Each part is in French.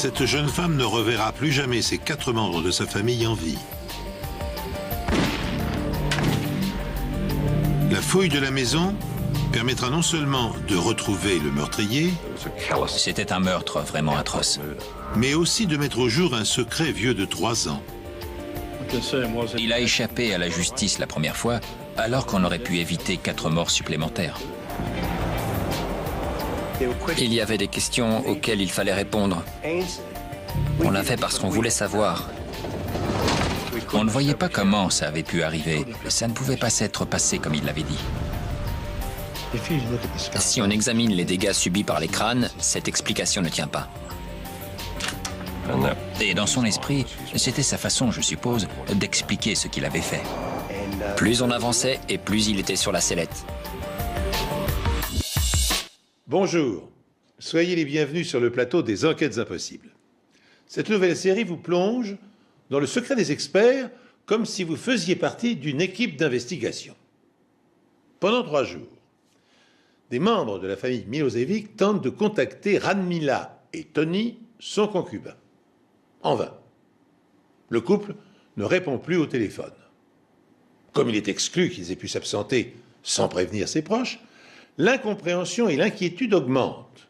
cette jeune femme ne reverra plus jamais ses 4 membres de sa famille en vie. La fouille de la maison permettra non seulement de retrouver le meurtrier, C'était un meurtre vraiment atroce. mais aussi de mettre au jour un secret vieux de 3 ans. Il a échappé à la justice la première fois, alors qu'on aurait pu éviter 4 morts supplémentaires. Il y avait des questions auxquelles il fallait répondre. On l'a fait parce qu'on voulait savoir. On ne voyait pas comment ça avait pu arriver. Ça ne pouvait pas s'être passé comme il l'avait dit. Si on examine les dégâts subis par les crânes, cette explication ne tient pas. Et dans son esprit, c'était sa façon, je suppose, d'expliquer ce qu'il avait fait. Plus on avançait et plus il était sur la sellette. Bonjour, soyez les bienvenus sur le plateau des Enquêtes Impossibles. Cette nouvelle série vous plonge dans le secret des experts comme si vous faisiez partie d'une équipe d'investigation. Pendant 3 jours, des membres de la famille Milosevic tentent de contacter Radmila et Tony, son concubin. En vain. Le couple ne répond plus au téléphone. Comme il est exclu qu'ils aient pu s'absenter sans prévenir ses proches, l'incompréhension et l'inquiétude augmentent.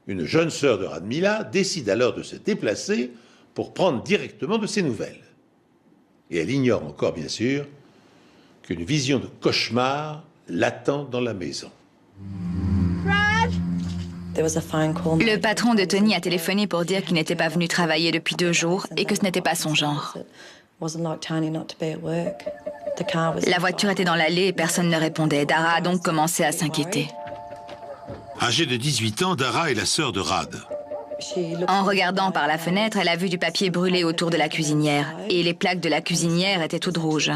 Une jeune sœur de Radmila décide alors de se déplacer pour prendre directement de ses nouvelles. Et elle ignore encore, bien sûr, qu'une vision de l'attend dans la maison. Le patron de Tony a téléphoné pour dire qu'il n'était pas venu travailler depuis 2 jours et que ce n'était pas son genre. La voiture était dans l'allée et personne ne répondait. Dara a donc commencé à s'inquiéter. Âgée de 18 ans, Dara est la sœur de Rad. En regardant par la fenêtre, elle a vu du papier brûlé autour de la cuisinière. Et les plaques de la cuisinière étaient toutes rouges.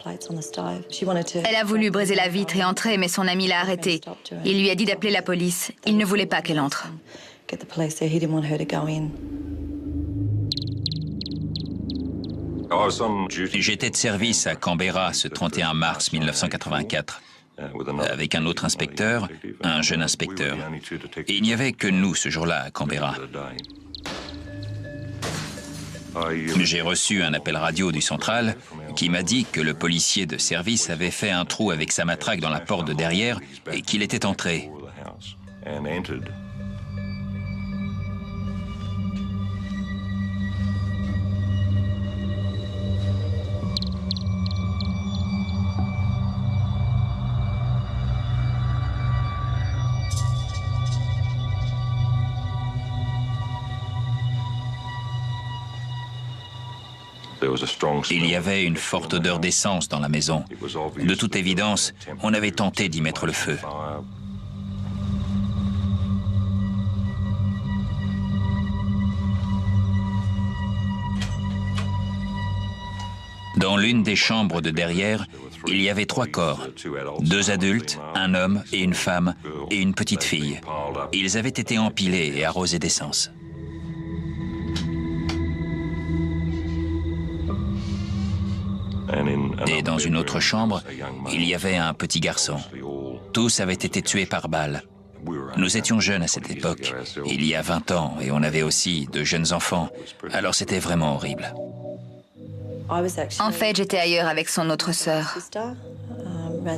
Elle a voulu briser la vitre et entrer, mais son ami l'a arrêtée. Il lui a dit d'appeler la police. Il ne voulait pas qu'elle entre. J'étais de service à Canberra ce 31 mars 1984. Avec un autre inspecteur, un jeune inspecteur. Et il n'y avait que nous ce jour-là à Canberra. J'ai reçu un appel radio du central qui m'a dit que le policier de service avait fait un trou avec sa matraque dans la porte de derrière et qu'il était entré. Il y avait une forte odeur d'essence dans la maison. De toute évidence, on avait tenté d'y mettre le feu. Dans l'une des chambres de derrière, il y avait 3 corps. 2 adultes, un homme et une femme, et une petite fille. Ils avaient été empilés et arrosés d'essence. Et dans une autre chambre, il y avait un petit garçon. Tous avaient été tués par balle. Nous étions jeunes à cette époque, il y a 20 ans, et on avait aussi de jeunes enfants. Alors c'était vraiment horrible. En fait, j'étais ailleurs avec son autre sœur.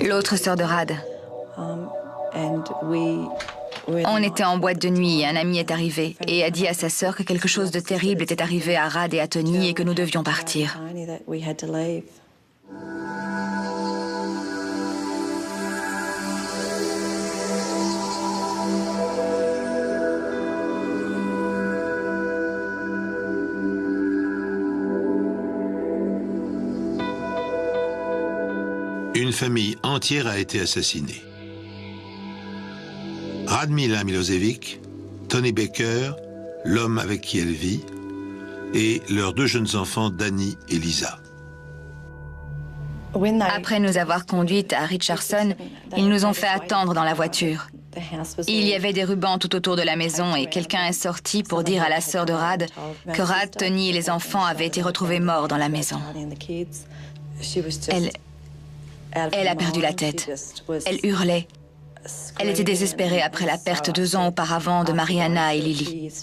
L'autre sœur de Rad. On était en boîte de nuit et un ami est arrivé et a dit à sa sœur que quelque chose de terrible était arrivé à Rad et à Tony et que nous devions partir. Une famille entière a été assassinée. Radmila Milosevic, Tony Baker, l'homme avec qui elle vit, et leurs 2 jeunes enfants, Danny et Lisa. Après nous avoir conduites à Richardson, ils nous ont fait attendre dans la voiture. Il y avait des rubans tout autour de la maison et quelqu'un est sorti pour dire à la sœur de Rad que Rad, Tony et les enfants avaient été retrouvés morts dans la maison. Elle a perdu la tête. Elle hurlait. Elle était désespérée après la perte 2 ans auparavant de Mariana et Lily.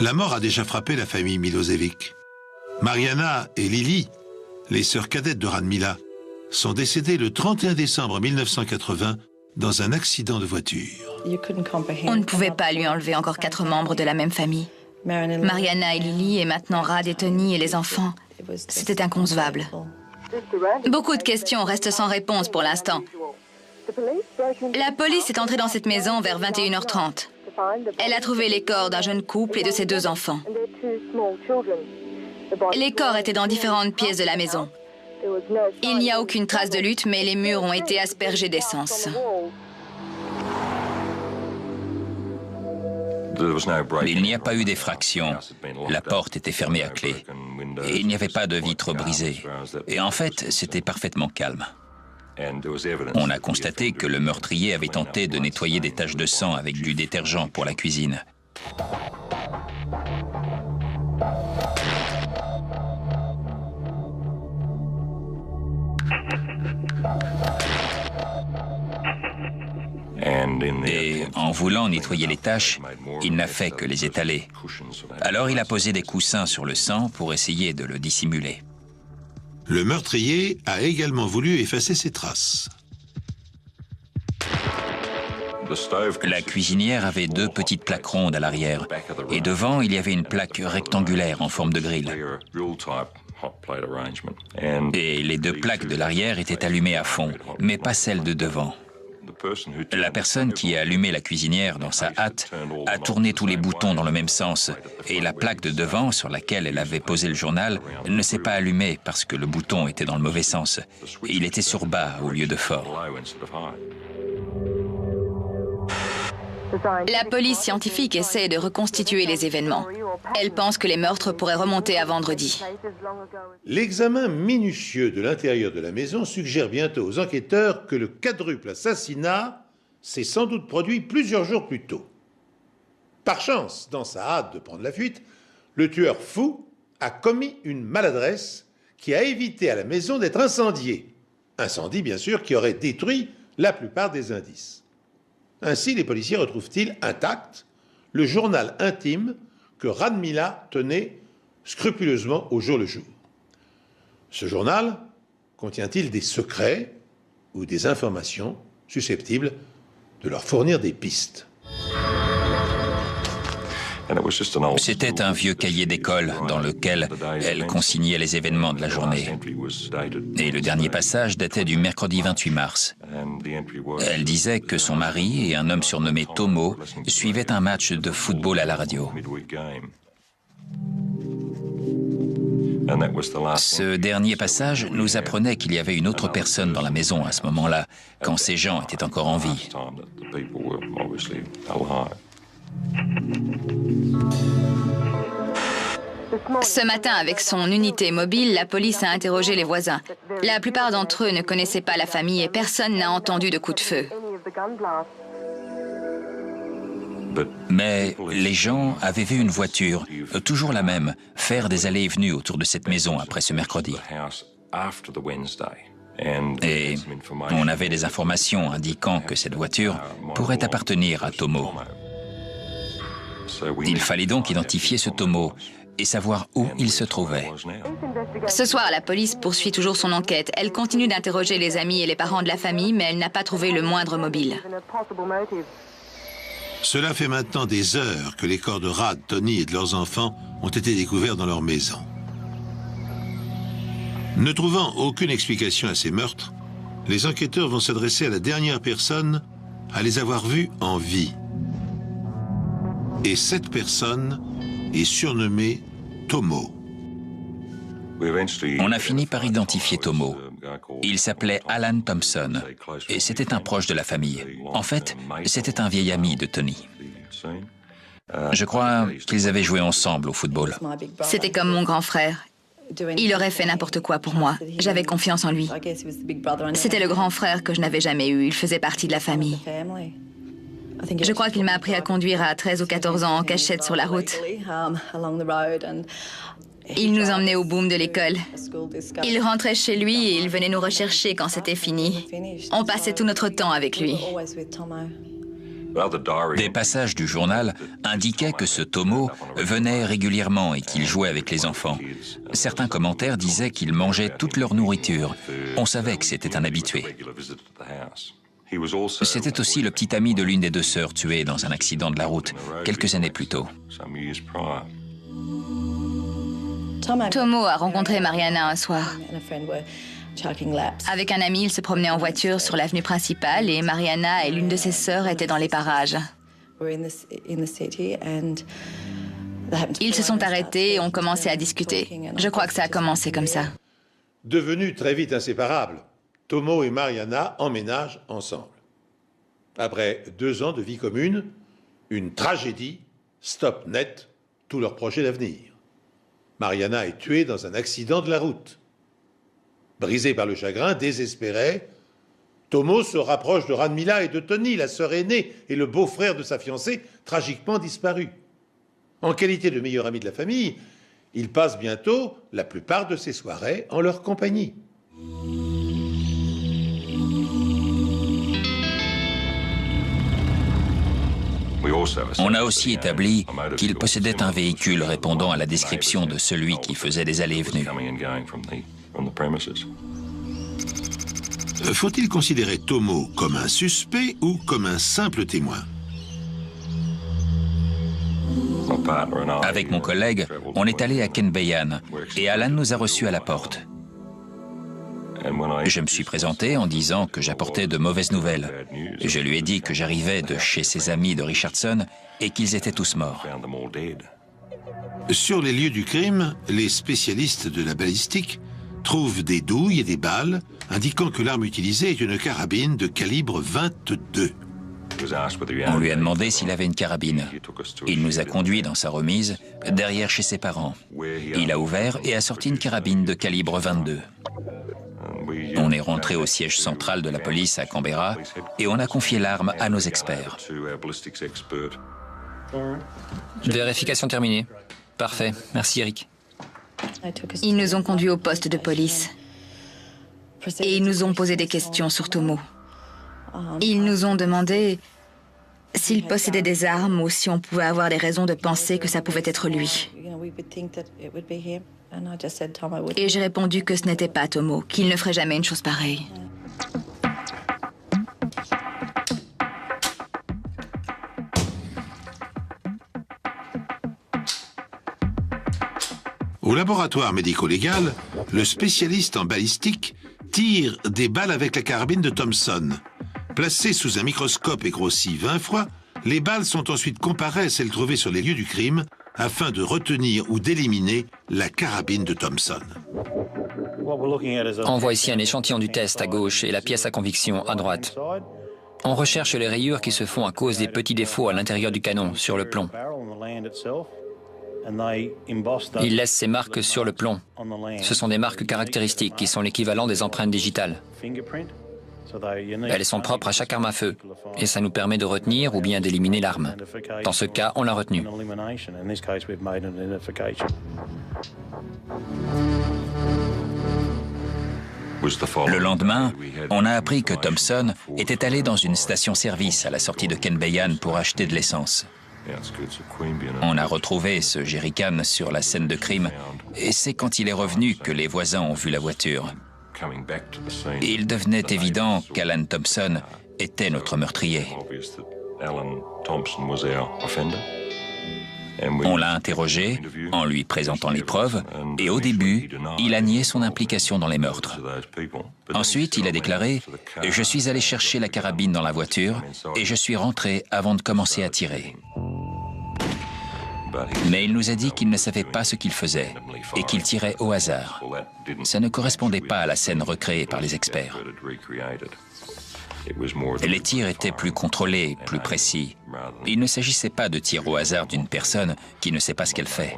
La mort a déjà frappé la famille Milosevic. Mariana et Lily, les sœurs cadettes de Radmila, sont décédées le 31 décembre 1980 dans un accident de voiture. On ne pouvait pas lui enlever encore 4 membres de la même famille. Mariana et Lily, et maintenant Rad et Tony et les enfants. C'était inconcevable. Beaucoup de questions restent sans réponse pour l'instant. La police est entrée dans cette maison vers 21h30. Elle a trouvé les corps d'un jeune couple et de ses 2 enfants. Les corps étaient dans différentes pièces de la maison. Il n'y a aucune trace de lutte, mais les murs ont été aspergés d'essence. Il n'y a pas eu d'effraction. La porte était fermée à clé. Et il n'y avait pas de vitres brisées. Et en fait, c'était parfaitement calme. On a constaté que le meurtrier avait tenté de nettoyer des taches de sang avec du détergent pour la cuisine. Et en voulant nettoyer les taches, il n'a fait que les étaler. Alors il a posé des coussins sur le sang pour essayer de le dissimuler. Le meurtrier a également voulu effacer ses traces. La cuisinière avait 2 petites plaques rondes à l'arrière, et devant, il y avait une plaque rectangulaire en forme de grille. Et les 2 plaques de l'arrière étaient allumées à fond, mais pas celles de devant. La personne qui a allumé la cuisinière dans sa hâte a tourné tous les boutons dans le même sens, et la plaque de devant, sur laquelle elle avait posé le journal, ne s'est pas allumée parce que le bouton était dans le mauvais sens. Il était sur bas au lieu de fort. La police scientifique essaie de reconstituer les événements. Elle pense que les meurtres pourraient remonter à vendredi. L'examen minutieux de l'intérieur de la maison suggère bientôt aux enquêteurs que le quadruple assassinat s'est sans doute produit plusieurs jours plus tôt. Par chance, dans sa hâte de prendre la fuite, le tueur fou a commis une maladresse qui a évité à la maison d'être incendiée. Incendie, bien sûr, qui aurait détruit la plupart des indices. Ainsi, les policiers retrouvent-ils intact le journal intime que Radmila tenait scrupuleusement au jour le jour. Ce journal contient-il des secrets ou des informations susceptibles de leur fournir des pistes? C'était un vieux cahier d'école dans lequel elle consignait les événements de la journée. Et le dernier passage datait du mercredi 28 mars. Elle disait que son mari et un homme surnommé Tomo suivaient un match de football à la radio. Ce dernier passage nous apprenait qu'il y avait une autre personne dans la maison à ce moment-là, quand ces gens étaient encore en vie. Ce matin, avec son unité mobile, la police a interrogé les voisins. La plupart d'entre eux ne connaissaient pas la famille et personne n'a entendu de coup de feu. Mais les gens avaient vu une voiture, toujours la même, faire des allées et venues autour de cette maison après ce mercredi. Et on avait des informations indiquant que cette voiture pourrait appartenir à Tomo. Il fallait donc identifier ce Tomo et savoir où il se trouvait. Ce soir, la police poursuit toujours son enquête. Elle continue d'interroger les amis et les parents de la famille, mais elle n'a pas trouvé le moindre mobile. Cela fait maintenant des heures que les corps de Rad, Tony et de leurs enfants ont été découverts dans leur maison. Ne trouvant aucune explication à ces meurtres, les enquêteurs vont s'adresser à la dernière personne à les avoir vus en vie. Et cette personne est surnommée Tomo. On a fini par identifier Tomo. Il s'appelait Alan Thompson et c'était un proche de la famille. En fait, c'était un vieil ami de Tony. Je crois qu'ils avaient joué ensemble au football. C'était comme mon grand frère. Il aurait fait n'importe quoi pour moi. J'avais confiance en lui. C'était le grand frère que je n'avais jamais eu. Il faisait partie de la famille. Je crois qu'il m'a appris à conduire à 13 ou 14 ans en cachette sur la route. Il nous emmenait au boom de l'école. Il rentrait chez lui et il venait nous rechercher quand c'était fini. On passait tout notre temps avec lui. Des passages du journal indiquaient que ce Tomo venait régulièrement et qu'il jouait avec les enfants. Certains commentaires disaient qu'il mangeait toute leur nourriture. On savait que c'était un habitué. C'était aussi le petit ami de l'une des deux sœurs tuées dans un accident de la route, quelques années plus tôt. Tomo a rencontré Mariana un soir. Avec un ami, ils se promenaient en voiture sur l'avenue principale et Mariana et l'une de ses sœurs étaient dans les parages. Ils se sont arrêtés et ont commencé à discuter. Je crois que ça a commencé comme ça. Devenus très vite inséparables, Tomo et Mariana emménagent ensemble. Après 2 ans de vie commune, une tragédie stoppe net tous leurs projets d'avenir. Mariana est tuée dans un accident de la route. Brisé par le chagrin, désespéré, Tomo se rapproche de Radmila et de Tony, la sœur aînée et le beau-frère de sa fiancée, tragiquement disparus. En qualité de meilleur ami de la famille, il passe bientôt la plupart de ses soirées en leur compagnie. On a aussi établi qu'il possédait un véhicule répondant à la description de celui qui faisait des allées et venues. Faut-il considérer Tomo comme un suspect ou comme un simple témoin? Avec mon collègue, on est allé à Kenbeyan et Alan nous a reçus à la porte. Je me suis présenté en disant que j'apportais de mauvaises nouvelles. Je lui ai dit que j'arrivais de chez ses amis de Richardson et qu'ils étaient tous morts. Sur les lieux du crime, les spécialistes de la balistique trouvent des douilles et des balles, indiquant que l'arme utilisée est une carabine de calibre 22. On lui a demandé s'il avait une carabine. Il nous a conduits dans sa remise, derrière chez ses parents. Il a ouvert et a sorti une carabine de calibre 22. On est rentré au siège central de la police à Canberra et on a confié l'arme à nos experts. Vérification terminée. Parfait. Merci, Eric. Ils nous ont conduits au poste de police. Et ils nous ont posé des questions sur Tomo. Ils nous ont demandé s'il possédait des armes ou si on pouvait avoir des raisons de penser que ça pouvait être lui. Et j'ai répondu que ce n'était pas Tomo, qu'il ne ferait jamais une chose pareille. Au laboratoire médico-légal, le spécialiste en balistique tire des balles avec la carabine de Thompson. Placées sous un microscope et grossies 20 fois, les balles sont ensuite comparées à celles trouvées sur les lieux du crime afin de retenir ou d'éliminer la carabine de Thompson. On voit ici un échantillon du test à gauche et la pièce à conviction à droite. On recherche les rayures qui se font à cause des petits défauts à l'intérieur du canon, sur le plomb. Il laisse ses marques sur le plomb. Ce sont des marques caractéristiques qui sont l'équivalent des empreintes digitales. Elles sont propres à chaque arme à feu et ça nous permet de retenir ou bien d'éliminer l'arme. Dans ce cas, on l'a retenue. Le lendemain, on a appris que Thompson était allé dans une station-service à la sortie de Kenbeyan pour acheter de l'essence. On a retrouvé ce jerrycan sur la scène de crime et c'est quand il est revenu que les voisins ont vu la voiture. Il devenait évident qu'Alan Thompson était notre meurtrier. On l'a interrogé en lui présentant les preuves et au début, il a nié son implication dans les meurtres. Ensuite, il a déclaré « Je suis allé chercher la carabine dans la voiture et je suis rentré avant de commencer à tirer. » Mais il nous a dit qu'il ne savait pas ce qu'il faisait et qu'il tirait au hasard. Ça ne correspondait pas à la scène recréée par les experts. Les tirs étaient plus contrôlés, plus précis. Il ne s'agissait pas de tirs au hasard d'une personne qui ne sait pas ce qu'elle fait.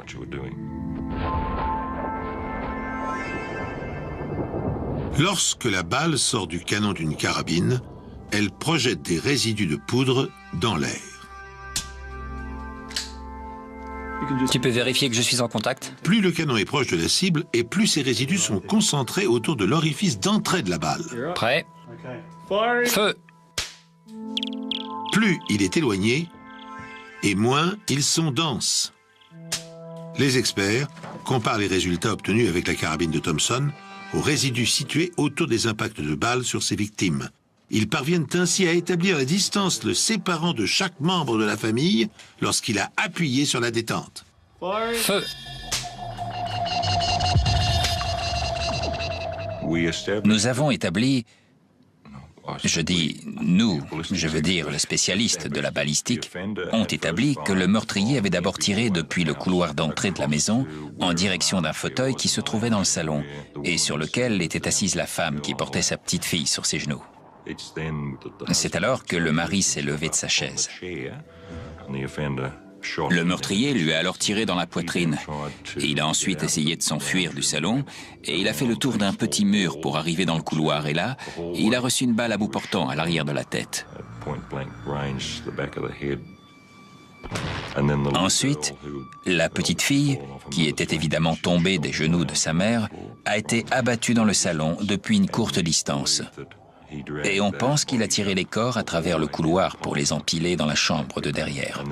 Lorsque la balle sort du canon d'une carabine, elle projette des résidus de poudre dans l'air. Tu peux vérifier que je suis en contact? Plus le canon est proche de la cible et plus ces résidus sont concentrés autour de l'orifice d'entrée de la balle. Prêt? Feu! plus il est éloigné, et moins ils sont denses. Les experts comparent les résultats obtenus avec la carabine de Thompson aux résidus situés autour des impacts de balles sur ses victimes. Ils parviennent ainsi à établir la distance le séparant de chaque membre de la famille lorsqu'il a appuyé sur la détente. Feu! Nous avons établi, je dis nous, je veux dire les spécialistes de la balistique, ont établi que le meurtrier avait d'abord tiré depuis le couloir d'entrée de la maison en direction d'un fauteuil qui se trouvait dans le salon et sur lequel était assise la femme qui portait sa petite fille sur ses genoux. C'est alors que le mari s'est levé de sa chaise. Le meurtrier lui a alors tiré dans la poitrine. Et il a ensuite essayé de s'enfuir du salon et il a fait le tour d'un petit mur pour arriver dans le couloir. Et là, il a reçu une balle à bout portant à l'arrière de la tête. Ensuite, la petite fille, qui était évidemment tombée des genoux de sa mère, a été abattue dans le salon depuis une courte distance. Et on pense qu'il a tiré les corps à travers le couloir pour les empiler dans la chambre de derrière.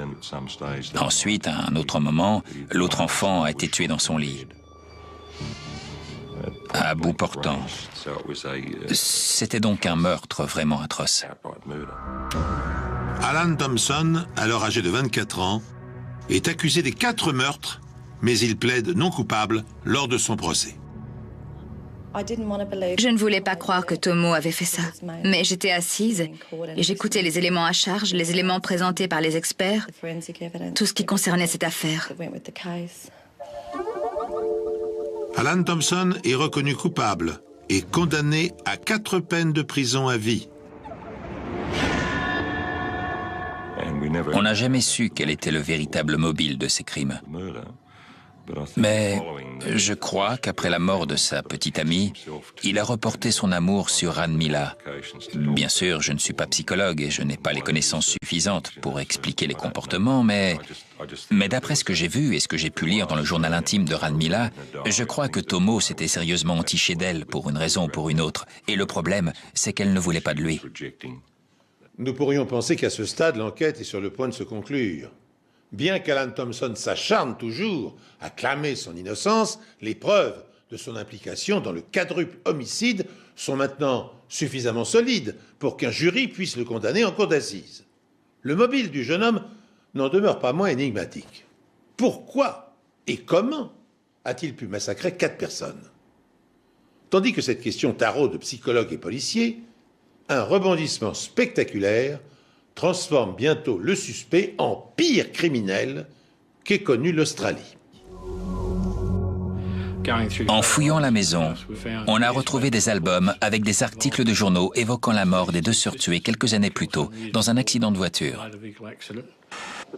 Ensuite, à un autre moment, l'autre enfant a été tué dans son lit, à bout portant. C'était donc un meurtre vraiment atroce. Alan Thompson, alors âgé de 24 ans, est accusé des 4 meurtres, mais il plaide non coupable lors de son procès. Je ne voulais pas croire que Tomo avait fait ça, mais j'étais assise et j'écoutais les éléments à charge, les éléments présentés par les experts, tout ce qui concernait cette affaire. Alan Thompson est reconnu coupable et condamné à 4 peines de prison à vie. On n'a jamais su quel était le véritable mobile de ces crimes. Mais je crois qu'après la mort de sa petite amie, il a reporté son amour sur Radmila Mila. Bien sûr, je ne suis pas psychologue et je n'ai pas les connaissances suffisantes pour expliquer les comportements, mais d'après ce que j'ai vu et ce que j'ai pu lire dans le journal intime de Radmila, je crois que Tomo s'était sérieusement entiché d'elle pour une raison ou pour une autre. Et le problème, c'est qu'elle ne voulait pas de lui. Nous pourrions penser qu'à ce stade, l'enquête est sur le point de se conclure. Bien qu'Alan Thompson s'acharne toujours à clamer son innocence, les preuves de son implication dans le quadruple homicide sont maintenant suffisamment solides pour qu'un jury puisse le condamner en cour d'assises. Le mobile du jeune homme n'en demeure pas moins énigmatique. Pourquoi et comment a-t-il pu massacrer 4 personnes? Tandis que cette question taraude psychologues et policiers, un rebondissement spectaculaire transforme bientôt le suspect en pire criminel qu'ait connu l'Australie. En fouillant la maison, on a retrouvé des albums avec des articles de journaux évoquant la mort des 2 sœurs tuées quelques années plus tôt dans un accident de voiture.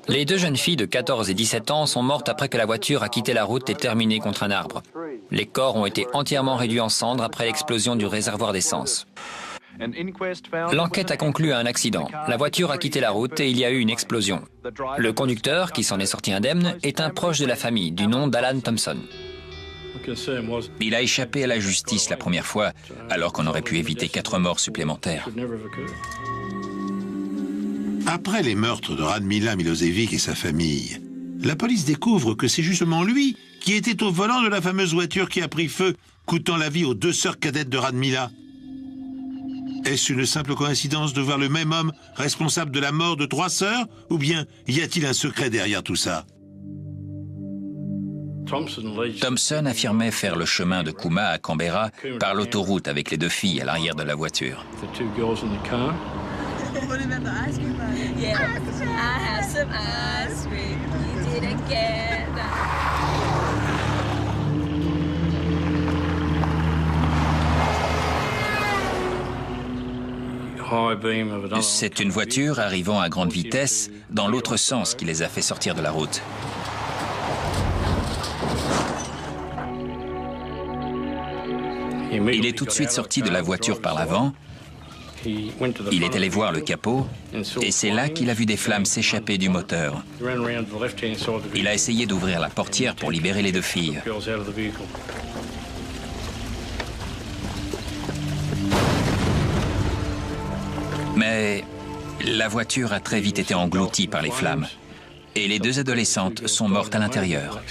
Les 2 jeunes filles de 14 et 17 ans sont mortes après que la voiture a quitté la route et terminé contre un arbre. Les corps ont été entièrement réduits en cendres après l'explosion du réservoir d'essence. L'enquête a conclu à un accident. La voiture a quitté la route et il y a eu une explosion. Le conducteur, qui s'en est sorti indemne, est un proche de la famille, du nom d'Alan Thompson. Il a échappé à la justice la première fois, alors qu'on aurait pu éviter 4 morts supplémentaires. Après les meurtres de Radmila Milosevic et sa famille, la police découvre que c'est justement lui qui était au volant de la fameuse voiture qui a pris feu, coûtant la vie aux 2 sœurs cadettes de Radmila. Est-ce une simple coïncidence de voir le même homme responsable de la mort de 3 sœurs, ou bien y a-t-il un secret derrière tout ça? Thompson affirmait faire le chemin de Cooma à Canberra par l'autoroute avec les 2 filles à l'arrière de la voiture. C'est une voiture arrivant à grande vitesse dans l'autre sens qui les a fait sortir de la route. Il est tout de suite sorti de la voiture par l'avant. Il est allé voir le capot et c'est là qu'il a vu des flammes s'échapper du moteur. Il a essayé d'ouvrir la portière pour libérer les 2 filles. Mais La voiture a très vite été engloutie par les flammes et les 2 adolescentes sont mortes à l'intérieur.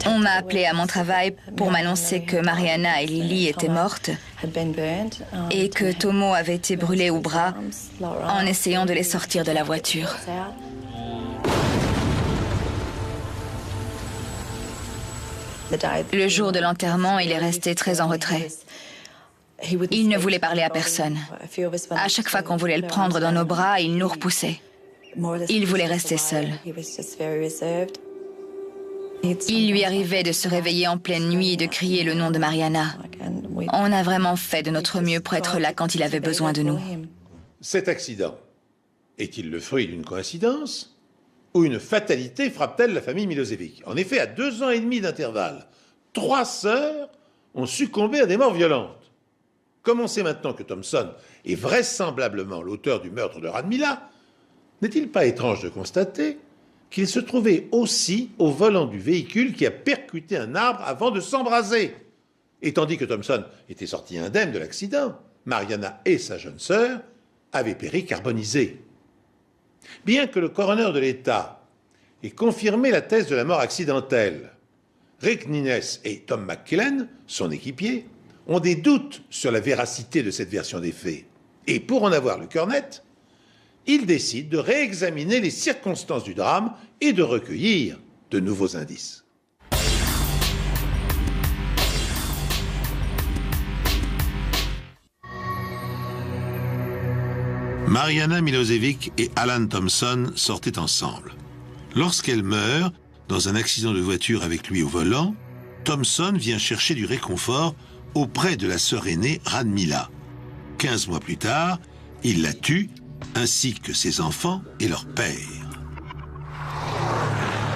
On m'a appelé à mon travail pour m'annoncer que Mariana et Lily étaient mortes et que Tomo avait été brûlé au bras en essayant de les sortir de la voiture. Le jour de l'enterrement, il est resté très en retrait. Il ne voulait parler à personne. À chaque fois qu'on voulait le prendre dans nos bras, il nous repoussait. Il voulait rester seul. Il lui arrivait de se réveiller en pleine nuit et de crier le nom de Mariana. On a vraiment fait de notre mieux pour être là quand il avait besoin de nous. Cet accident est-il le fruit d'une coïncidence ou une fatalité frappe-t-elle la famille Milosevic? En effet, à 2 ans et demi d'intervalle, 3 sœurs ont succombé à des morts violentes. Comme on sait maintenant que Thompson est vraisemblablement l'auteur du meurtre de Radmila, n'est-il pas étrange de constater qu'il se trouvait aussi au volant du véhicule qui a percuté un arbre avant de s'embraser? Et tandis que Thompson était sorti indemne de l'accident, Mariana et sa jeune sœur avaient péri carbonisés. Bien que le coroner de l'État ait confirmé la thèse de la mort accidentelle, Rick Nines et Tom McKillen, son équipier, ont des doutes sur la véracité de cette version des faits. Et pour en avoir le cœur net, ils décident de réexaminer les circonstances du drame et de recueillir de nouveaux indices. Mariana Milosevic et Alan Thompson sortaient ensemble. Lorsqu'elle meurt, dans un accident de voiture avec lui au volant, Thompson vient chercher du réconfort auprès de la sœur aînée Radmila. 15 mois plus tard, il la tue, ainsi que ses enfants et leur père.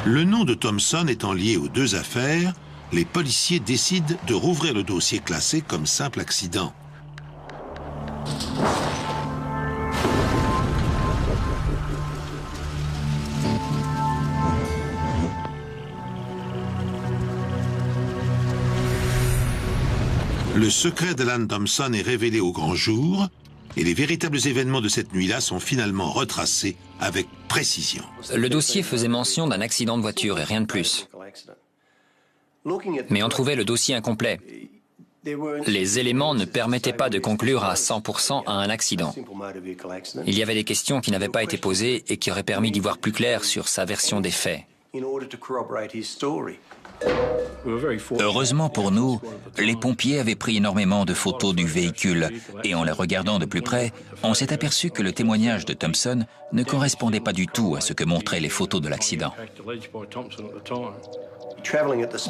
Le nom de Thompson étant lié aux 2 affaires, les policiers décident de rouvrir le dossier classé comme simple accident. Le secret d'Alan Thompson est révélé au grand jour et les véritables événements de cette nuit-là sont finalement retracés avec précision. Le dossier faisait mention d'un accident de voiture et rien de plus. Mais on trouvait le dossier incomplet. Les éléments ne permettaient pas de conclure à 100% à un accident. Il y avait des questions qui n'avaient pas été posées et qui auraient permis d'y voir plus clair sur sa version des faits. Heureusement pour nous, les pompiers avaient pris énormément de photos du véhicule et en les regardant de plus près, on s'est aperçu que le témoignage de Thompson ne correspondait pas du tout à ce que montraient les photos de l'accident.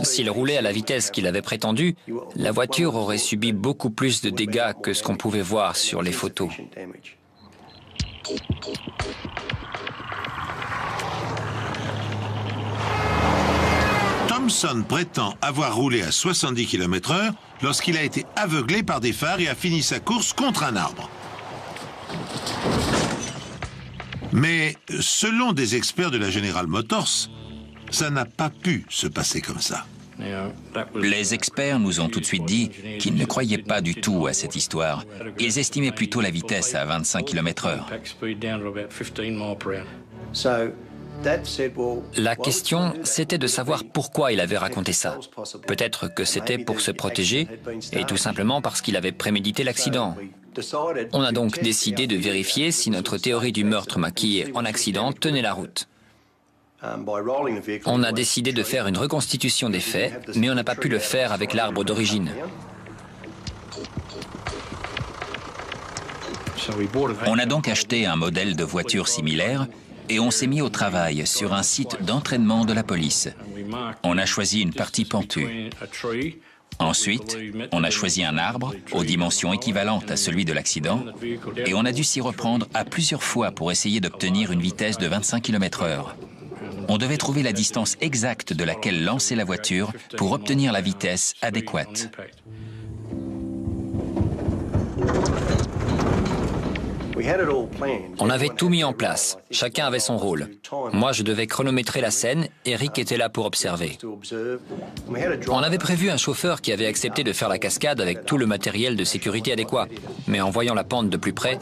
S'il roulait à la vitesse qu'il avait prétendu, la voiture aurait subi beaucoup plus de dégâts que ce qu'on pouvait voir sur les photos. Thompson prétend avoir roulé à 70 km/h lorsqu'il a été aveuglé par des phares et a fini sa course contre un arbre. Mais selon des experts de la General Motors, ça n'a pas pu se passer comme ça. Les experts nous ont tout de suite dit qu'ils ne croyaient pas du tout à cette histoire. Ils estimaient plutôt la vitesse à 25 km/h. La question, c'était de savoir pourquoi il avait raconté ça. Peut-être que c'était pour se protéger et tout simplement parce qu'il avait prémédité l'accident. On a donc décidé de vérifier si notre théorie du meurtre maquillé en accident tenait la route. On a décidé de faire une reconstitution des faits, mais on n'a pas pu le faire avec l'arbre d'origine. On a donc acheté un modèle de voiture similaire et on s'est mis au travail sur un site d'entraînement de la police. On a choisi une partie pentue. Ensuite, on a choisi un arbre aux dimensions équivalentes à celui de l'accident et on a dû s'y reprendre à plusieurs fois pour essayer d'obtenir une vitesse de 25 km/h. On devait trouver la distance exacte de laquelle lancer la voiture pour obtenir la vitesse adéquate. On avait tout mis en place. Chacun avait son rôle. Moi, je devais chronométrer la scène et Rick était là pour observer. On avait prévu un chauffeur qui avait accepté de faire la cascade avec tout le matériel de sécurité adéquat. Mais en voyant la pente de plus près,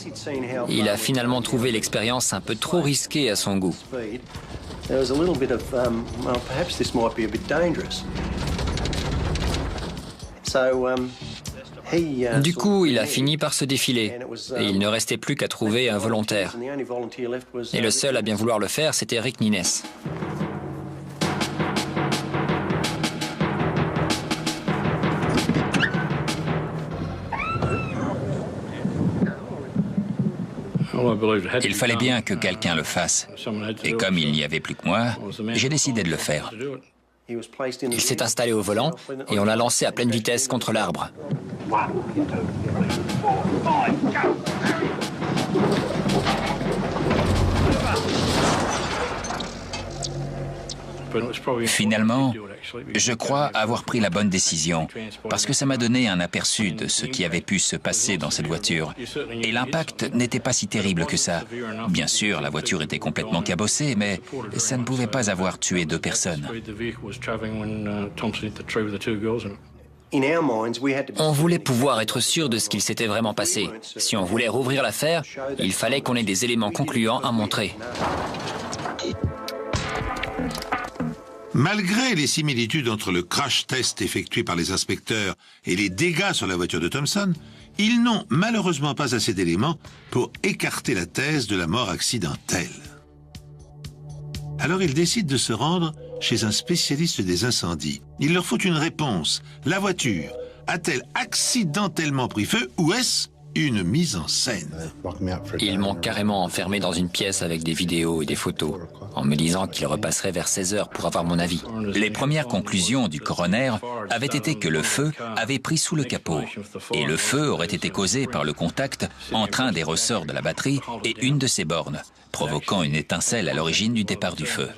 il a finalement trouvé l'expérience un peu trop risquée à son goût. Du coup, il a fini par se défiler et il ne restait plus qu'à trouver un volontaire. Et le seul à bien vouloir le faire, c'était Rick Nines. Il fallait bien que quelqu'un le fasse. Et comme il n'y avait plus que moi, j'ai décidé de le faire. Il s'est installé au volant et on l'a lancé à pleine vitesse contre l'arbre. Finalement, je crois avoir pris la bonne décision, parce que ça m'a donné un aperçu de ce qui avait pu se passer dans cette voiture. Et l'impact n'était pas si terrible que ça. Bien sûr, la voiture était complètement cabossée, mais ça ne pouvait pas avoir tué 2 personnes. On voulait pouvoir être sûr de ce qu'il s'était vraiment passé. Si on voulait rouvrir l'affaire, il fallait qu'on ait des éléments concluants à montrer. Malgré les similitudes entre le crash test effectué par les inspecteurs et les dégâts sur la voiture de Thompson, ils n'ont malheureusement pas assez d'éléments pour écarter la thèse de la mort accidentelle. Alors ils décident de se rendre chez un spécialiste des incendies. Il leur faut une réponse. La voiture a-t-elle accidentellement pris feu ou est-ce une mise en scène? Ils m'ont carrément enfermé dans une pièce avec des vidéos et des photos, en me disant qu'ils repasseraient vers 16 h pour avoir mon avis. Les premières conclusions du coroner avaient été que le feu avait pris sous le capot. Et le feu aurait été causé par le contact entre un des ressorts de la batterie et une de ses bornes, provoquant une étincelle à l'origine du départ du feu.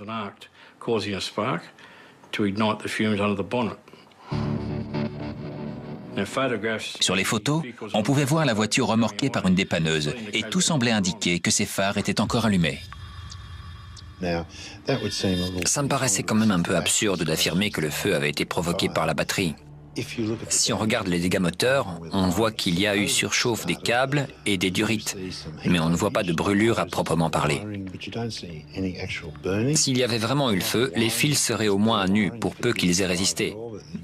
Sur les photos, on pouvait voir la voiture remorquée par une dépanneuse et tout semblait indiquer que ses phares étaient encore allumés. Ça me paraissait quand même un peu absurde d'affirmer que le feu avait été provoqué par la batterie. Si on regarde les dégâts moteurs, on voit qu'il y a eu surchauffe des câbles et des durites, mais on ne voit pas de brûlure à proprement parler. S'il y avait vraiment eu le feu, les fils seraient au moins à nu pour peu qu'ils aient résisté,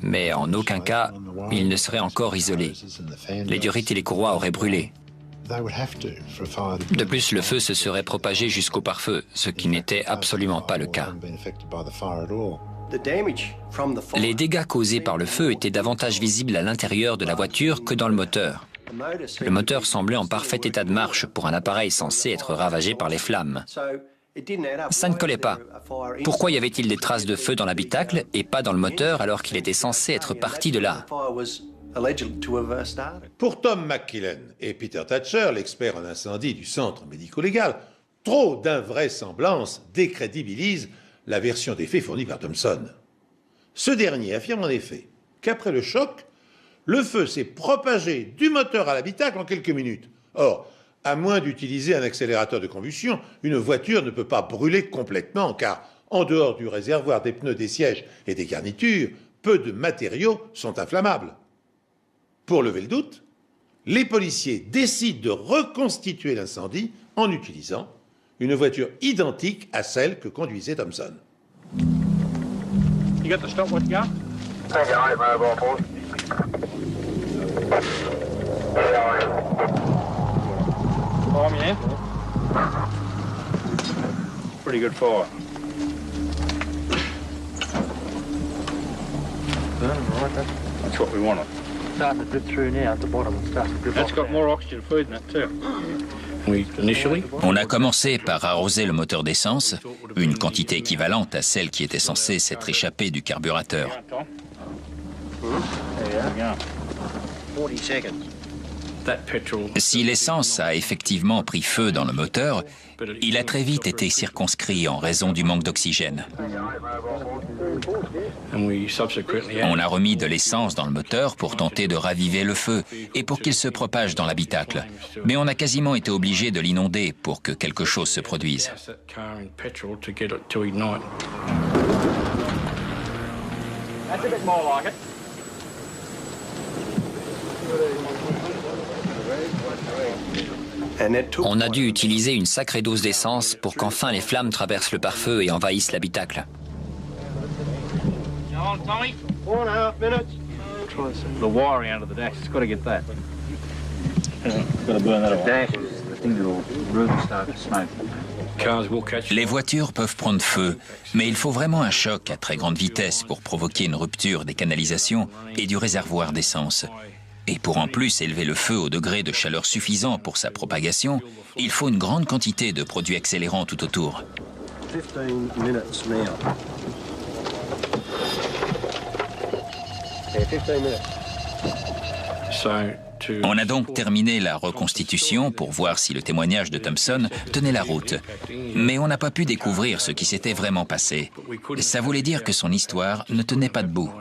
mais en aucun cas, ils ne seraient encore isolés. Les durites et les courroies auraient brûlé. De plus, le feu se serait propagé jusqu'au pare-feu, ce qui n'était absolument pas le cas. Les dégâts causés par le feu étaient davantage visibles à l'intérieur de la voiture que dans le moteur. Le moteur semblait en parfait état de marche pour un appareil censé être ravagé par les flammes. Ça ne collait pas. Pourquoi y avait-il des traces de feu dans l'habitacle et pas dans le moteur alors qu'il était censé être parti de là? Pour Tom McKillen et Peter Thatcher, l'expert en incendie du centre médico-légal, trop d'invraisemblances décrédibilisent la version des faits fournie par Thompson. Ce dernier affirme en effet qu'après le choc, le feu s'est propagé du moteur à l'habitacle en quelques minutes. Or, à moins d'utiliser un accélérateur de combustion, une voiture ne peut pas brûler complètement car, en dehors du réservoir, des pneus, des sièges et des garnitures, peu de matériaux sont inflammables. Pour lever le doute, les policiers décident de reconstituer l'incendie en utilisant une voiture identique à celle que conduisait Thompson. You got the stopwatch going? Arm your hand. Pretty good fire. That's what we wanted. Starting to drip through now at the bottom. That's got more oxygen food in it too. On a commencé par arroser le moteur d'essence, une quantité équivalente à celle qui était censée s'être échappée du carburateur. Si l'essence a effectivement pris feu dans le moteur, il a très vite été circonscrit en raison du manque d'oxygène. On a remis de l'essence dans le moteur pour tenter de raviver le feu et pour qu'il se propage dans l'habitacle. Mais on a quasiment été obligé de l'inonder pour que quelque chose se produise. On a dû utiliser une sacrée dose d'essence pour qu'enfin les flammes traversent le pare-feu et envahissent l'habitacle. Les voitures peuvent prendre feu, mais il faut vraiment un choc à très grande vitesse pour provoquer une rupture des canalisations et du réservoir d'essence. Et pour en plus élever le feu au degré de chaleur suffisant pour sa propagation, il faut une grande quantité de produits accélérants tout autour. On a donc terminé la reconstitution pour voir si le témoignage de Thompson tenait la route. Mais on n'a pas pu découvrir ce qui s'était vraiment passé. Ça voulait dire que son histoire ne tenait pas debout.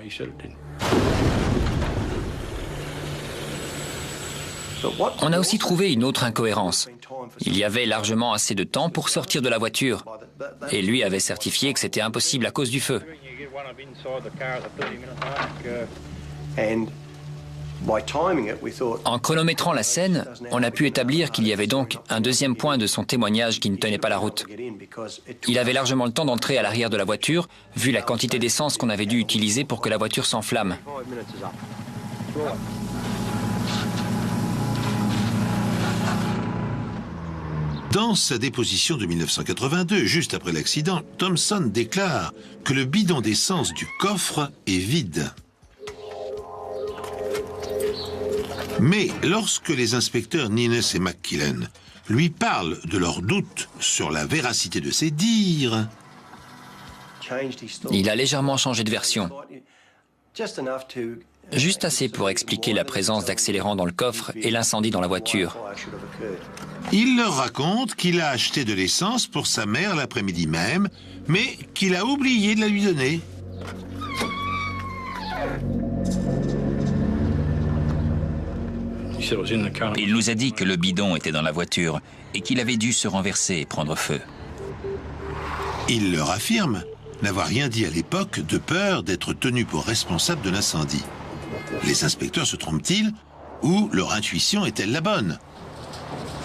On a aussi trouvé une autre incohérence. Il y avait largement assez de temps pour sortir de la voiture. Et lui avait certifié que c'était impossible à cause du feu. En chronométrant la scène, on a pu établir qu'il y avait donc un deuxième point de son témoignage qui ne tenait pas la route. Il avait largement le temps d'entrer à l'arrière de la voiture, vu la quantité d'essence qu'on avait dû utiliser pour que la voiture s'enflamme. Dans sa déposition de 1982, juste après l'accident, Thompson déclare que le bidon d'essence du coffre est vide. Mais lorsque les inspecteurs Ninnes et McKillen lui parlent de leurs doutes sur la véracité de ses dires, il a légèrement changé de version. Juste assez pour expliquer la présence d'accélérants dans le coffre et l'incendie dans la voiture. Il leur raconte qu'il a acheté de l'essence pour sa mère l'après-midi même, mais qu'il a oublié de la lui donner. Il nous a dit que le bidon était dans la voiture et qu'il avait dû se renverser et prendre feu. Il leur affirme n'avoir rien dit à l'époque de peur d'être tenu pour responsable de l'incendie. Les inspecteurs se trompent-ils ou leur intuition est-elle la bonne?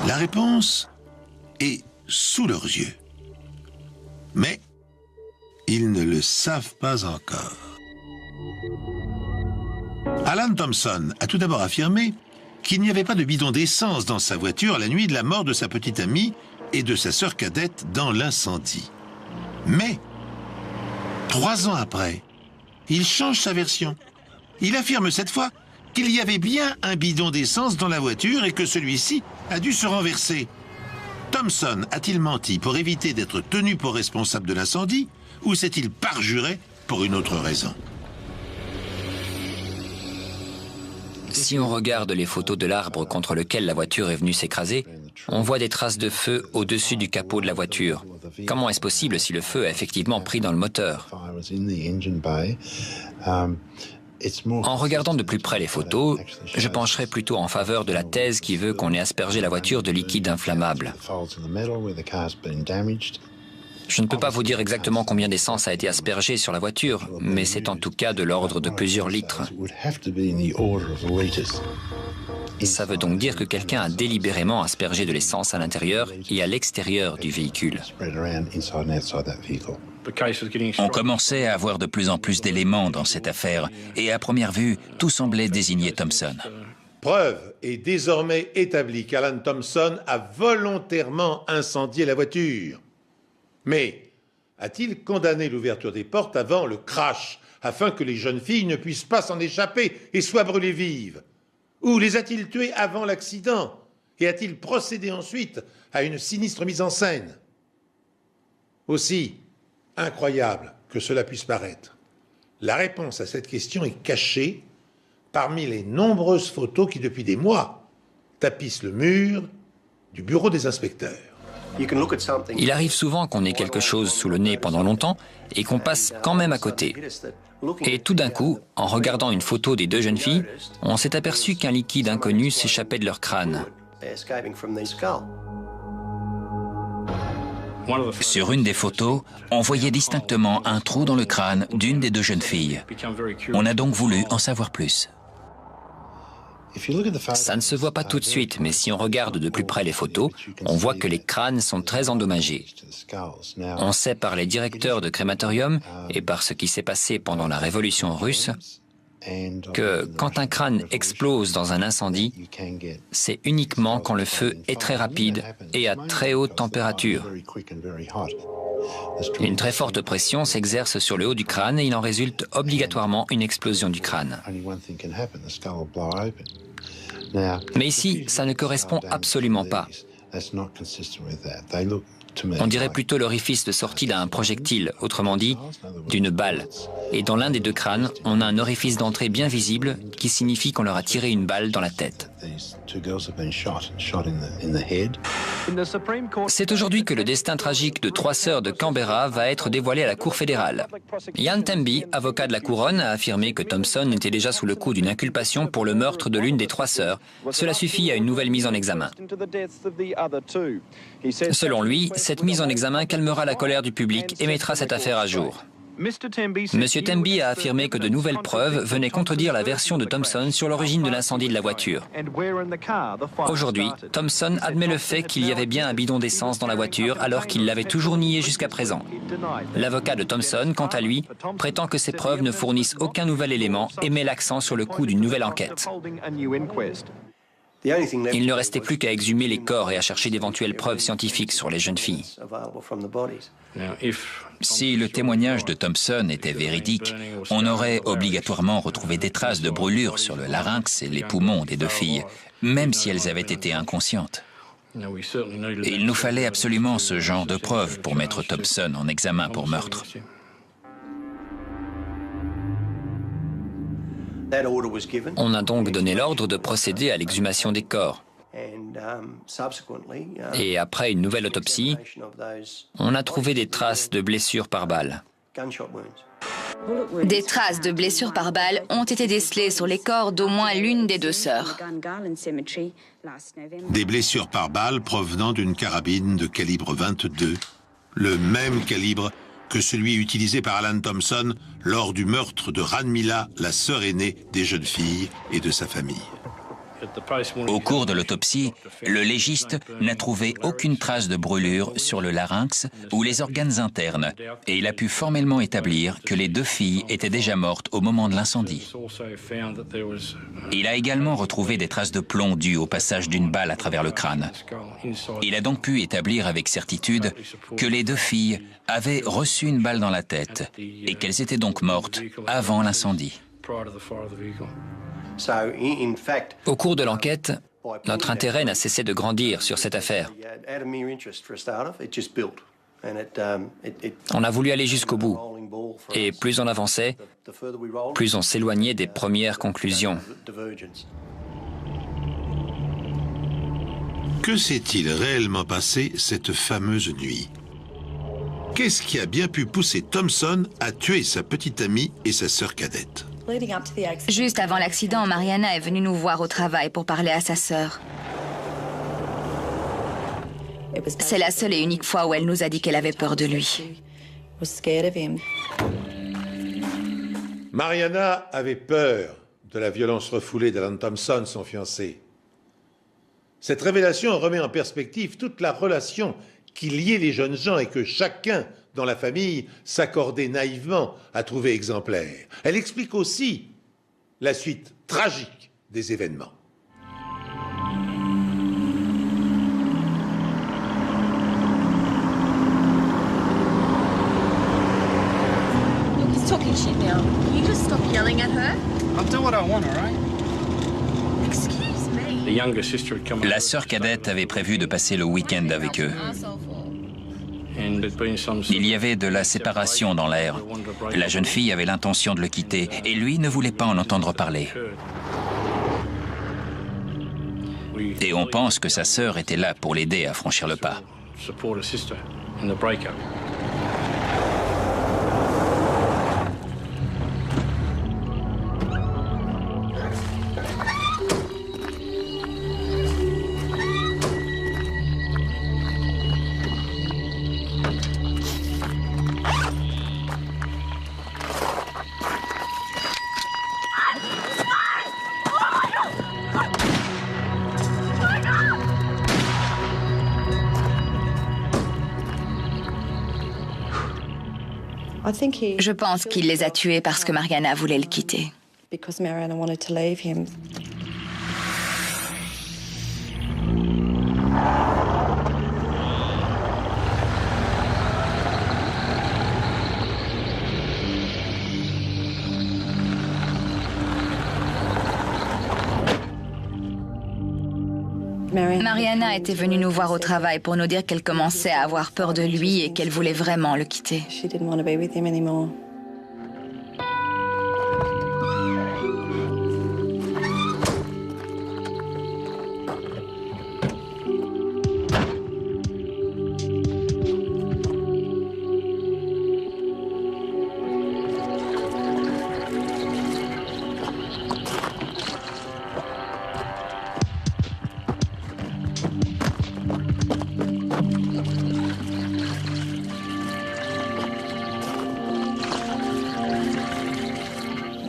La réponse est sous leurs yeux. Mais ils ne le savent pas encore. Alan Thompson a tout d'abord affirmé qu'il n'y avait pas de bidon d'essence dans sa voiture la nuit de la mort de sa petite amie et de sa sœur cadette dans l'incendie. Mais 3 ans après, il change sa version. Il affirme cette fois qu'il y avait bien un bidon d'essence dans la voiture et que celui-ci a dû se renverser. Thompson a-t-il menti pour éviter d'être tenu pour responsable de l'incendie ou s'est-il parjuré pour une autre raison? Si on regarde les photos de l'arbre contre lequel la voiture est venue s'écraser, on voit des traces de feu au-dessus du capot de la voiture. Comment est-ce possible si le feu a effectivement pris dans le moteur? En regardant de plus près les photos, je pencherai plutôt en faveur de la thèse qui veut qu'on ait aspergé la voiture de liquide inflammable. Je ne peux pas vous dire exactement combien d'essence a été aspergée sur la voiture, mais c'est en tout cas de l'ordre de plusieurs litres. Ça veut donc dire que quelqu'un a délibérément aspergé de l'essence à l'intérieur et à l'extérieur du véhicule. On commençait à avoir de plus en plus d'éléments dans cette affaire et à première vue, tout semblait désigner Thompson. Preuve est désormais établie qu'Alan Thompson a volontairement incendié la voiture. Mais a-t-il condamné l'ouverture des portes avant le crash, afin que les jeunes filles ne puissent pas s'en échapper et soient brûlées vives? Ou les a-t-il tuées avant l'accident? Et a-t-il procédé ensuite à une sinistre mise en scène? Aussi incroyable que cela puisse paraître, la réponse à cette question est cachée parmi les nombreuses photos qui, depuis des mois, tapissent le mur du bureau des inspecteurs. Il arrive souvent qu'on ait quelque chose sous le nez pendant longtemps et qu'on passe quand même à côté. Et tout d'un coup, en regardant une photo des deux jeunes filles, on s'est aperçu qu'un liquide inconnu s'échappait de leur crâne. Sur une des photos, on voyait distinctement un trou dans le crâne d'une des deux jeunes filles. On a donc voulu en savoir plus. Ça ne se voit pas tout de suite, mais si on regarde de plus près les photos, on voit que les crânes sont très endommagés. On sait par les directeurs de crématorium et par ce qui s'est passé pendant la Révolution russe que quand un crâne explose dans un incendie, c'est uniquement quand le feu est très rapide et à très haute température. Une très forte pression s'exerce sur le haut du crâne et il en résulte obligatoirement une explosion du crâne. Mais ici, ça ne correspond absolument pas. On dirait plutôt l'orifice de sortie d'un projectile, autrement dit, d'une balle. Et dans l'un des deux crânes, on a un orifice d'entrée bien visible qui signifie qu'on leur a tiré une balle dans la tête. C'est aujourd'hui que le destin tragique de 3 sœurs de Canberra va être dévoilé à la Cour fédérale. Ian Temby, avocat de la couronne, a affirmé que Thompson était déjà sous le coup d'une inculpation pour le meurtre de l'une des 3 sœurs. Cela suffit à une nouvelle mise en examen. Selon lui, cette mise en examen calmera la colère du public et mettra cette affaire à jour. Monsieur Temby a affirmé que de nouvelles preuves venaient contredire la version de Thompson sur l'origine de l'incendie de la voiture. Aujourd'hui, Thompson admet le fait qu'il y avait bien un bidon d'essence dans la voiture alors qu'il l'avait toujours nié jusqu'à présent. L'avocat de Thompson, quant à lui, prétend que ces preuves ne fournissent aucun nouvel élément et met l'accent sur le coût d'une nouvelle enquête. Il ne restait plus qu'à exhumer les corps et à chercher d'éventuelles preuves scientifiques sur les jeunes filles. Si le témoignage de Thompson était véridique, on aurait obligatoirement retrouvé des traces de brûlures sur le larynx et les poumons des deux filles, même si elles avaient été inconscientes. Et il nous fallait absolument ce genre de preuves pour mettre Thompson en examen pour meurtre. On a donc donné l'ordre de procéder à l'exhumation des corps. Et après une nouvelle autopsie, on a trouvé des traces de blessures par balle. Des traces de blessures par balle ont été décelées sur les corps d'au moins l'une des 2 sœurs. Des blessures par balle provenant d'une carabine de calibre 22, le même calibre que celui utilisé par Alan Thompson lors du meurtre de Ranmila, la sœur aînée des jeunes filles et de sa famille. Au cours de l'autopsie, le légiste n'a trouvé aucune trace de brûlure sur le larynx ou les organes internes et il a pu formellement établir que les deux filles étaient déjà mortes au moment de l'incendie. Il a également retrouvé des traces de plomb dues au passage d'une balle à travers le crâne. Il a donc pu établir avec certitude que les deux filles avaient reçu une balle dans la tête et qu'elles étaient donc mortes avant l'incendie. Au cours de l'enquête, notre intérêt n'a cessé de grandir sur cette affaire. On a voulu aller jusqu'au bout. Et plus on avançait, plus on s'éloignait des premières conclusions. Que s'est-il réellement passé cette fameuse nuit? Qu'est-ce qui a bien pu pousser Thompson à tuer sa petite amie et sa sœur cadette? Juste avant l'accident, Mariana est venue nous voir au travail pour parler à sa sœur. C'est la seule et unique fois où elle nous a dit qu'elle avait peur de lui. Mariana avait peur de la violence refoulée d'Alan Thompson, son fiancé. Cette révélation remet en perspective toute la relation qui liait les jeunes gens et que chacun dans la famille s'accordait naïvement à trouver exemplaire. Elle explique aussi la suite tragique des événements. He's talking shit now. Can you just stop yelling at her? I'll do what I want, all right? Excuse me. La sœur cadette avait prévu de passer le week-end avec eux. Il y avait de la séparation dans l'air. La jeune fille avait l'intention de le quitter et lui ne voulait pas en entendre parler. Et on pense que sa sœur était là pour l'aider à franchir le pas. support her sister in the breakup. Je pense qu'il les a tués parce que Mariana voulait le quitter. Because Mariana wanted to leave him. Mariana était venue nous voir au travail pour nous dire qu'elle commençait à avoir peur de lui et qu'elle voulait vraiment le quitter. She didn't want to be with him anymore.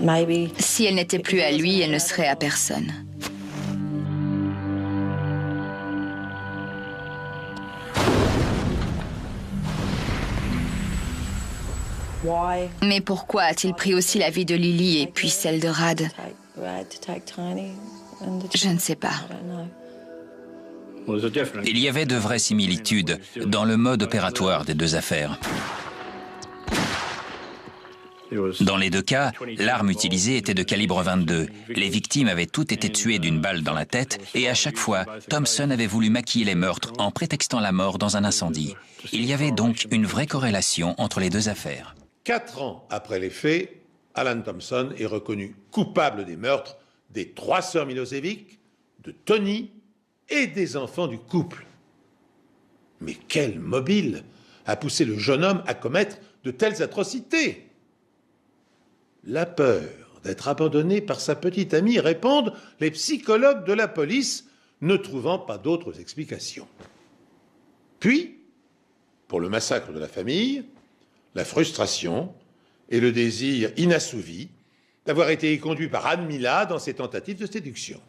Maybe. Si elle n'était plus à lui, elle ne serait à personne. Why Mais pourquoi a-t-il pris aussi la vie de Lily et puis celle de Rad? to take Tiny and the Je ne sais pas. I don't know. Well, there's a definite... Il y avait de vraies similitudes dans le mode opératoire des deux affaires. Dans les deux cas, l'arme utilisée était de calibre 22. Les victimes avaient toutes été tuées d'une balle dans la tête et à chaque fois, Thompson avait voulu maquiller les meurtres en prétextant la mort dans un incendie. Il y avait donc une vraie corrélation entre les deux affaires. 4 ans après les faits, Alan Thompson est reconnu coupable des meurtres des 3 sœurs Milosevic, de Tony et des enfants du couple. Mais quel mobile a poussé le jeune homme à commettre de telles atrocités? La peur d'être abandonné par sa petite amie, répondent les psychologues de la police, ne trouvant pas d'autres explications. Puis, pour le massacre de la famille, la frustration et le désir inassouvi d'avoir été conduit par Anne Mila dans ses tentatives de séduction.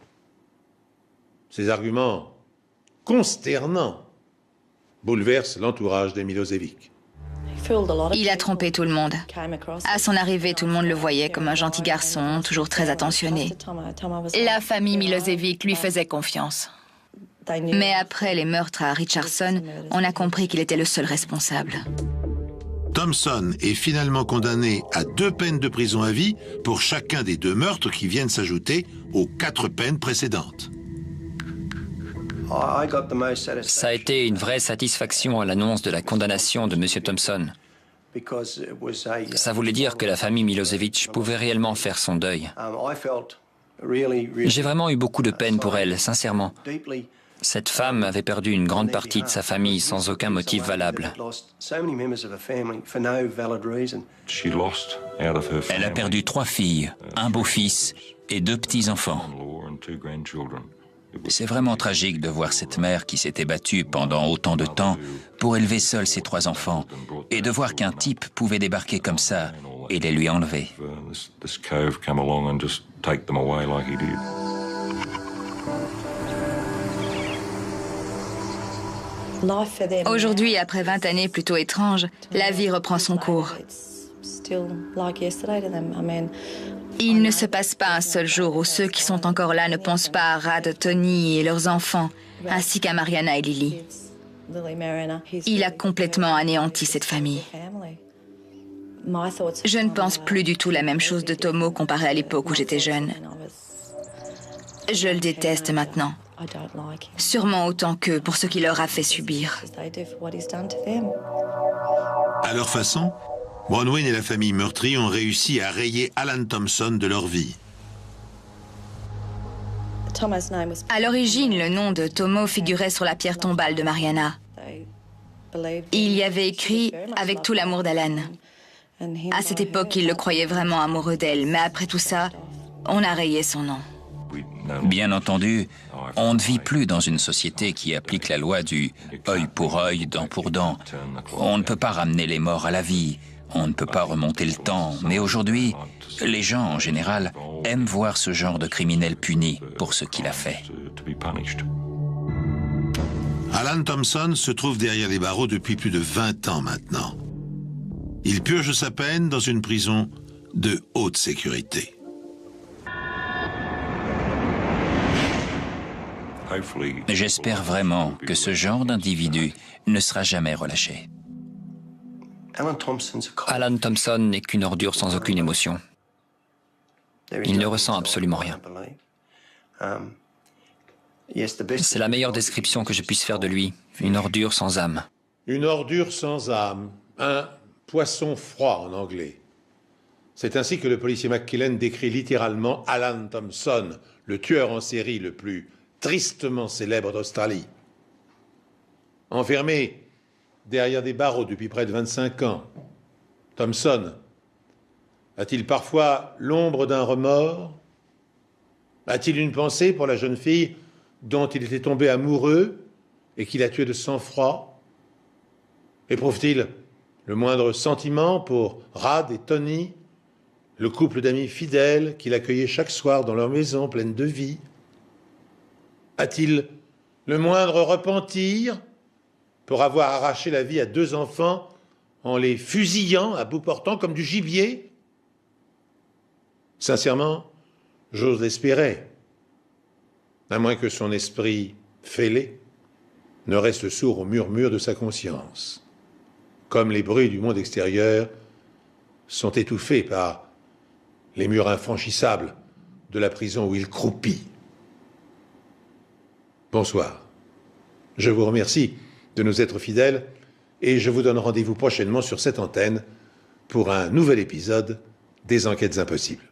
Ces arguments consternants bouleversent l'entourage des Milosevic. Il a trompé tout le monde. À son arrivée, tout le monde le voyait comme un gentil garçon, toujours très attentionné. La famille Milosevic lui faisait confiance. Mais après les meurtres à Richardson, on a compris qu'il était le seul responsable. Thompson est finalement condamné à 2 peines de prison à vie pour chacun des 2 meurtres qui viennent s'ajouter aux 4 peines précédentes. Ça a été une vraie satisfaction à l'annonce de la condamnation de M. Thompson. Ça voulait dire que la famille Milosevic pouvait réellement faire son deuil. J'ai vraiment eu beaucoup de peine pour elle, sincèrement. Cette femme avait perdu une grande partie de sa famille sans aucun motif valable. Elle a perdu 3 filles, un beau-fils et 2 petits-enfants. C'est vraiment tragique de voir cette mère qui s'était battue pendant autant de temps pour élever seule ses 3 enfants et de voir qu'un type pouvait débarquer comme ça et les lui enlever. Aujourd'hui, après 20 années plutôt étranges, la vie reprend son cours. Il ne se passe pas un seul jour où ceux qui sont encore là ne pensent pas à Rad, Tony et leurs enfants, ainsi qu'à Mariana et Lily. Il a complètement anéanti cette famille. Je ne pense plus du tout la même chose de Tomo comparé à l'époque où j'étais jeune. Je le déteste maintenant. Sûrement autant qu'eux pour ce qu'il leur a fait subir. À leur façon, Bronwyn et la famille meurtrie ont réussi à rayer Alan Thompson de leur vie. À l'origine, le nom de Tomo figurait sur la pierre tombale de Mariana. Il y avait écrit « Avec tout l'amour d'Alan ». À cette époque, il le croyait vraiment amoureux d'elle, mais après tout ça, on a rayé son nom. Bien entendu, on ne vit plus dans une société qui applique la loi du œil pour œil, dent pour dent. On ne peut pas ramener les morts à la vie, on ne peut pas remonter le temps, mais aujourd'hui, les gens en général aiment voir ce genre de criminel puni pour ce qu'il a fait. Alan Thompson se trouve derrière les barreaux depuis plus de 20 ans maintenant. Il purge sa peine dans une prison de haute sécurité. J'espère vraiment que ce genre d'individu ne sera jamais relâché. Alan Thompson n'est qu'une ordure sans aucune émotion. Il ne ressent absolument rien. C'est la meilleure description que je puisse faire de lui, une ordure sans âme. Une ordure sans âme, un poisson froid en anglais. C'est ainsi que le policier McKillen décrit littéralement Alan Thompson, le tueur en série le plus tristement célèbre d'Australie. Enfermé derrière des barreaux depuis près de 25 ans, Thompson a-t-il parfois l'ombre d'un remords? A-t-il une pensée pour la jeune fille dont il était tombé amoureux et qu'il a tué de sang-froid? Éprouve-t-il le moindre sentiment pour Rad et Tony, le couple d'amis fidèles qu'il accueillait chaque soir dans leur maison pleine de vie? A-t-il le moindre repentir pour avoir arraché la vie à 2 enfants en les fusillant à bout portant comme du gibier? Sincèrement, j'ose l'espérer, à moins que son esprit fêlé ne reste sourd au murmure de sa conscience, comme les bruits du monde extérieur sont étouffés par les murs infranchissables de la prison où il croupit. Bonsoir. Je vous remercie de nous être fidèles et je vous donne rendez-vous prochainement sur cette antenne pour un nouvel épisode des Enquêtes Impossibles.